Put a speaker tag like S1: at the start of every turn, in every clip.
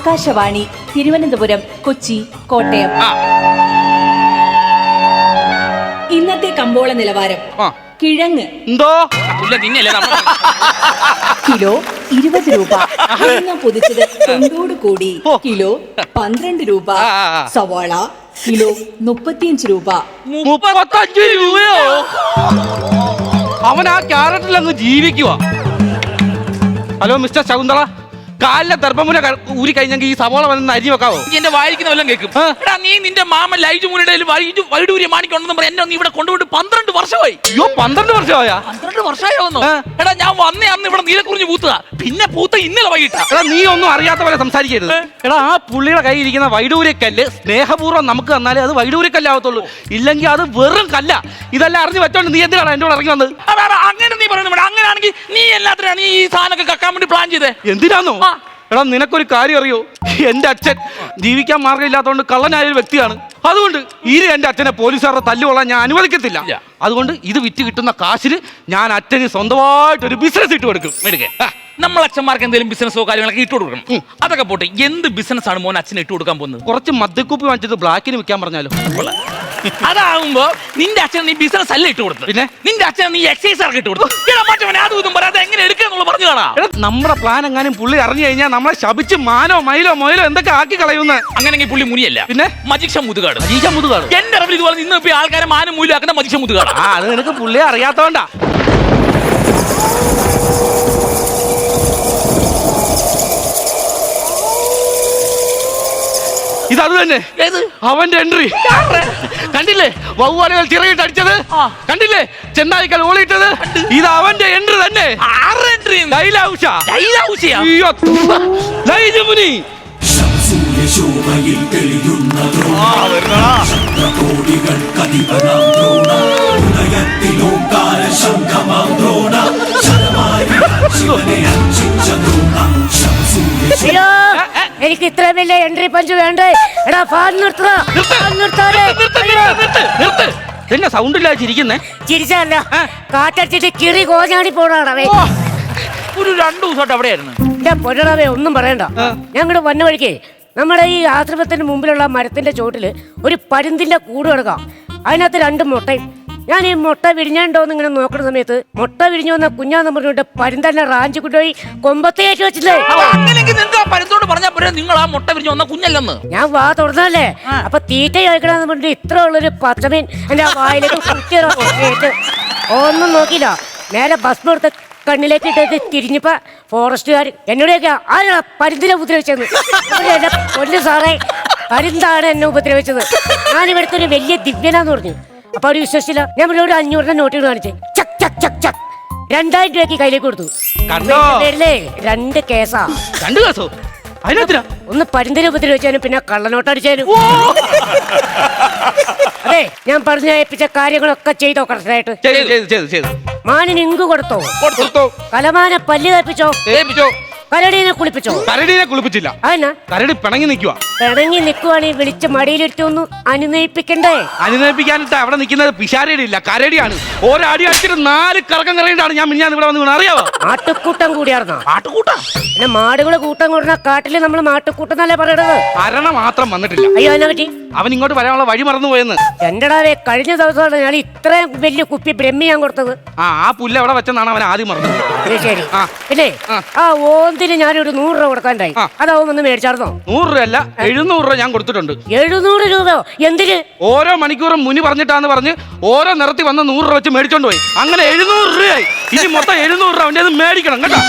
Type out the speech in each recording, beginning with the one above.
S1: ആകാശവാണി തിരുവനന്തപുരം, കൊച്ചി, കോട്ടയം. ഇന്നത്തെ കമ്പോള നിലവാരം. കിഴങ്ങ് കിലോ 20 രൂപ. പൊതിച്ചത് തൊണ്ടോട് കൂടി കിലോ 12 രൂപ. സവാള കിലോ 35 രൂപ.
S2: 35 രൂപയോ? അവൻ ആ ക്യാരറ്റിൽ അങ്ങ് ജീവിക്കുക. ഹലോ മിസ്റ്റർ ശകുന്തള, കാലിലെ ദർഭമുന ഊരി കഴിഞ്ഞെങ്കിൽ ഈ സവോള വന്ന് അരി വെക്കാവോ?
S3: എന്റെ വായിക്കുന്ന വല്ലതും കേൾക്കും. എടാ നീ നിന്റെ മാമൻ ലൈജു മുനിയുടെ വൈഡൂര്യ മാണിക്കുണ്ടെന്ന് പറയാൻ എന്നെ ഇവിടെ കൊണ്ടുപോയിട്ട് 12 വർഷമായി.
S2: അയ്യോ 12 വർഷമായാ?
S3: 12 വർഷമായോന്നോ? എടാ ഞാൻ വന്നേ അന്ന് ഇവിടെ നീലക്കുറിഞ്ഞ് പൂത്തതാ, പിന്നെ പൂത്ത ഇന്നലെ വൈകിട്ടാ.
S2: എടാ നീ ഒന്നും അറിയാത്ത പോലെ സംസാരിക്കരുത്. എടാ ആ പുള്ളിയുടെ കയ്യിൽ ഇരിക്കുന്ന വൈഡൂര്യക്കല്ല് സ്നേഹപൂർവ്വം നമുക്ക് തന്നാലേ അത് വൈഡൂര്യക്കല്ലാവത്തുള്ളൂ, ഇല്ലെങ്കിൽ അത് വെറും കല്ല. ഇതെല്ലാം അറിഞ്ഞു വെച്ചോണ്ട് നീ എന്തിനാണ് എന്റെ കൂടെ ഇറങ്ങി വന്നത്?
S3: അങ്ങനെ നീ പറയുന്നു. അങ്ങനെയാണെങ്കിൽ നീ എല്ലാത്തിനാണ് ഈ സാധനമൊക്കെ കക്കാൻ വേണ്ടി പ്ലാൻ ചെയ്തേ?
S2: എന്തിനാന്നോ? എടാ നിനക്കൊരു കാര്യം അറിയോ? എന്റെ അച്ഛൻ ജീവിക്കാൻ മാർഗമില്ലാത്തതുകൊണ്ട് കള്ളനായ ഒരു വ്യക്തിയാണ്. അതുകൊണ്ട് ഇനി എന്റെ അച്ഛനെ പോലീസുകാരുടെ തല്ലുകൊള്ളാൻ ഞാൻ അനുവദിക്കത്തില്ല. അതുകൊണ്ട് ഇത് വിറ്റ് കിട്ടുന്ന കാശിന് ഞാൻ അച്ഛന് സ്വന്തമായിട്ടൊരു ബിസിനസ് ഇട്ട് കൊടുക്കും.
S3: നമ്മൾ അച്ഛന്മാർക്ക് എന്തെങ്കിലും ബിസിനസ്സോ കാര്യങ്ങളൊക്കെ ഇട്ട് കൊടുക്കണം. അതൊക്കെ പോട്ടെ, എന്ത് ബിസിനസ് ആണ് മോൻ അച്ഛനെ ഇട്ട് കൊടുക്കാൻ പോകുന്നത്?
S2: കുറച്ച് മദ്യക്കുപ്പി വാങ്ങിച്ചത് ബ്ലാക്കിന് വിൽക്കാൻ പറഞ്ഞാലോ?
S3: അതാവുമ്പോ നിന്റെ അച്ഛൻ നീ ബിസിനസ് അല്ല ഇട്ട് കൊടുത്തു, പിന്നെ നിന്റെ അച്ഛൻ നീ എക്സൈസ് ആർക്ക് ഇട്ട് കൊടുത്തു. അതും പറയാതെ എങ്ങനെ എടുക്കാന്നുള്ള പറഞ്ഞു കാണാം.
S2: നമ്മുടെ പ്ലാൻ എങ്ങാനും പുള്ളി അറിഞ്ഞു കഴിഞ്ഞാൽ നമ്മളെ ശപിച്ച് മാനോ മയിലോ മൊയിലോ എന്തൊക്കെ ആക്കി കളയുന്ന.
S3: അങ്ങനെങ്കിൽ പുള്ളി മുനിയല്ല, പിന്നെ മജിക്ഷ മുതുകാട്. എന്റെ അറിവിൽ ഇതുപോലെ ഇന്ന് ഇപ്പൊ ആൾക്കാരെ മാനം മൂലം ആക്കുന്ന മജിക്ഷ മുതുകാട്.
S2: അത് നിനക്ക് പുള്ളിയെ അറിയാത്തോണ്ടാ. ഇതത് തന്നെ അവന്റെ എൻട്രി കണ്ടില്ലേ? വവ്വാലുകൾ ചിറകിട്ട് അടിച്ചത് കണ്ടില്ലേ? ചെന്നായിക്കൽ ഓളിയിട്ടത്. ഇത് അവന്റെ എൻട്രി തന്നെ.
S4: എനിക്ക് ഇത്ര വലിയ എൻട്രി പഞ്ച് വേണ്ടേ? എടാ ഫാൻ
S2: എന്നെ സൗണ്ട് ഇല്ലാതെ ചിരിക്കുന്നേ?
S4: ചിരിച്ചല്ല, കാറ്റടിച്ചിട്ട് കിറി കോഞ്ഞാടി പോണാടവേ.
S3: ഒരു 2 ദിവസമായിട്ട് അവിടെയായിരുന്നു.
S4: എന്റെ പൊന്നടവേ ഒന്നും പറയണ്ട. ഞങ്ങളുടെ വന്ന വഴിക്ക് നമ്മുടെ ഈ ആശ്രമത്തിന്റെ മുമ്പിലുള്ള മരത്തിന്റെ ചോട്ടില് ഒരു പരുന്തിന്റെ കൂട് കിടക്കാം. അതിനകത്ത് 2 മുട്ടയും. ഞാൻ ഈ മുട്ട വിരിഞ്ഞോന്ന് ഇങ്ങനെ നോക്കുന്ന സമയത്ത് മുട്ട വിരിഞ്ഞു വന്ന കുഞ്ഞാന്ന് പറഞ്ഞിട്ട് പരുന്തന്നെ റാഞ്ചി കൊണ്ടുപോയി കൊമ്പത്തേറ്റ് വെച്ചില്ലേ.
S3: നിങ്ങൾ ആ മുട്ട വിരിഞ്ഞു വന്ന കുഞ്ഞല്ലെന്ന്
S4: ഞാൻ വാ തുറന്നല്ലേ. അപ്പൊ തീറ്റ കഴിക്കണമെന്ന് പറഞ്ഞിട്ട് ഇത്ര ഉള്ളൊരു പച്ചമീൻ എന്റെ വായിലേക്ക് കുട്ടിയിട്ട് ഒന്നും നോക്കിയില്ല. നേരെ ഭസ്മം എടുത്ത് കണ്ണിലേക്ക് ഇട്ടത് തിരിഞ്ഞപ്പോ ഫോറസ്റ്റുകാർ എന്നോടൊക്കെ ആരാ പരുന്തിനെ ഉപദ്രവിച്ചത്? എന്റെ പൊന്നു സാറേ, പരുന്താണ് എന്നെ ഉപദ്രവിച്ചത്. ഞാനിവിടുത്തെ ഒരു വലിയ ദിവ്യനാന്ന് പറഞ്ഞു. അപ്പൊ അവര് വിശ്വസിച്ചില്ല. ഞാൻ ഒരു 500 നോട്ടുകൾ കാണിച്ചേ. ചക് ചക് ചക് ചക് 2000 രൂപയ്ക്ക് കയ്യിലേക്ക് കൊടുത്തു. പേരിലേ 2 കേസാ.
S2: 2 കേസോ?
S4: ഒന്ന് പരുന്തിനെ ഉപദ്രവിച്ചാലും പിന്നെ കള്ളനോട്ടടിച്ചാലും. അതെ, ഞാൻ പറഞ്ഞു ഏൽപ്പിച്ച കാര്യങ്ങളൊക്കെ ചെയ്തോ കറക്റ്റായിട്ട്? മാനിന് ഇങ്ക് കൊടുത്തോ? കലമാനെ പല്ല് കേൾപ്പിച്ചോ? കരടീനെ കുളിപ്പിച്ചോ?
S2: കരടീനെ കുളിപ്പിച്ചില്ല. കരടി പിണങ്ങി നിൽക്കുക.
S4: പിണങ്ങി നിൽക്കുവാണെങ്കിൽ വിളിച്ച് മടിയിലിട്ടൊന്ന് അനുനയിപ്പിക്കണ്ടേ?
S2: അനുനയിപ്പിക്കാനിട്ട് അവിടെ നിൽക്കുന്നത് പിശാരടി ഇല്ല, കരടിയാണ്. ഒരടി അടിച്ചിട്ട് 4 കറക്കം കറങ്ങിയിട്ടാണ് ഞാൻ ഇവിടെ വന്ന് അറിയാവോ?
S4: ആട്ടുകൂട്ടം കൂടിയാർന്നോ? ആട്ടുകൂട്ടം പിന്നെ മാടുകളെ കൂട്ടം കൂടുന്ന കാട്ടില് നമ്മൾ മാട്ടുകൂട്ടം എന്നല്ലേ പറയണത്.
S2: അരണ മാത്രം വന്നിട്ടില്ല.
S4: അയ്യോ അതിനെ പറ്റി
S2: അവൻ ഇങ്ങോട്ട് വരാനുള്ള വഴി മറന്നു പോയെന്ന്.
S4: എന്റെടാവേ, കഴിഞ്ഞ ദിവസമാണ് ഞാൻ ഇത്രയും വലിയ കുപ്പി ബ്രഹ്മി ഞാൻ കൊടുത്തത്.
S2: ആ പുല്ല് എവിടെ വെച്ചെന്നാണ് അവൻ ആദ്യം മറന്നത്.
S4: ശരി. പിന്നെ ആ ഓന്തിന് ഞാനൊരു 100 രൂപ കൊടുക്കാണ്ടായി. അതാവും ഒന്ന് മേടിച്ചാർന്നോ? 100
S2: രൂപ അല്ല, 700 രൂപ ഞാൻ കൊടുത്തിട്ടുണ്ട്.
S4: 700 രൂപയോ? എന്തിന്?
S2: ഓരോ മണിക്കൂറും മുനി പറഞ്ഞിട്ടാന്ന് പറഞ്ഞ് ഓരോ നിറത്തി വന്ന് 100 രൂപ വെച്ച് മേടിച്ചോണ്ട് പോയി. അങ്ങനെ 700 രൂപയായി. ഇനി മൊത്തം 700 രൂപ അവന്റെ മേടിക്കണം കേട്ടോ.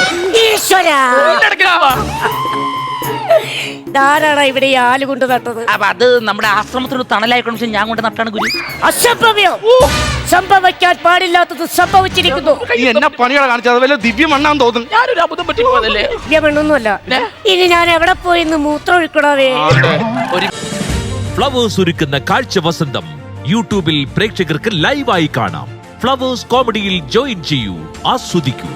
S4: ധാരാളം ഇവിടെ ഈ ആല് കൊണ്ട് നട്ടത്.
S3: അത് നമ്മുടെ ആശ്രമത്തിന് തണലായിക്കോട്ടെ ഞാൻ കൊണ്ട് നട്ടാണ് ഗുരു.
S4: അസംഭവ്യം, സംഭവിക്കാൻ പാടില്ലാത്തത് സംഭവിച്ചിരിക്കുന്നു.
S2: എന്നെ പണികളെ കാണിച്ചത് വല്ല ദിവ്യമണ്ണാന്ന് തോന്നുന്നു.
S3: ഞാനൊരു അബദ്ധം പറ്റി പോയതല്ലേ?
S4: ദിവ്യമണ്ണൊന്നുമല്ല. ഇനി ഞാൻ എവിടെ പോയി ഇന്ന് മൂത്രം ഒഴിക്കണവേ?
S5: ഫ്ലവേഴ്സ് ഒരുക്കുന്ന കാഴ്ച വസന്തം യൂട്യൂബിൽ പ്രേക്ഷകർക്ക് ലൈവായി കാണാം. ഫ്ലവേഴ്സ് കോമഡിയിൽ ജോയിൻ ചെയ്യൂ, ആസ്വദിക്കൂ.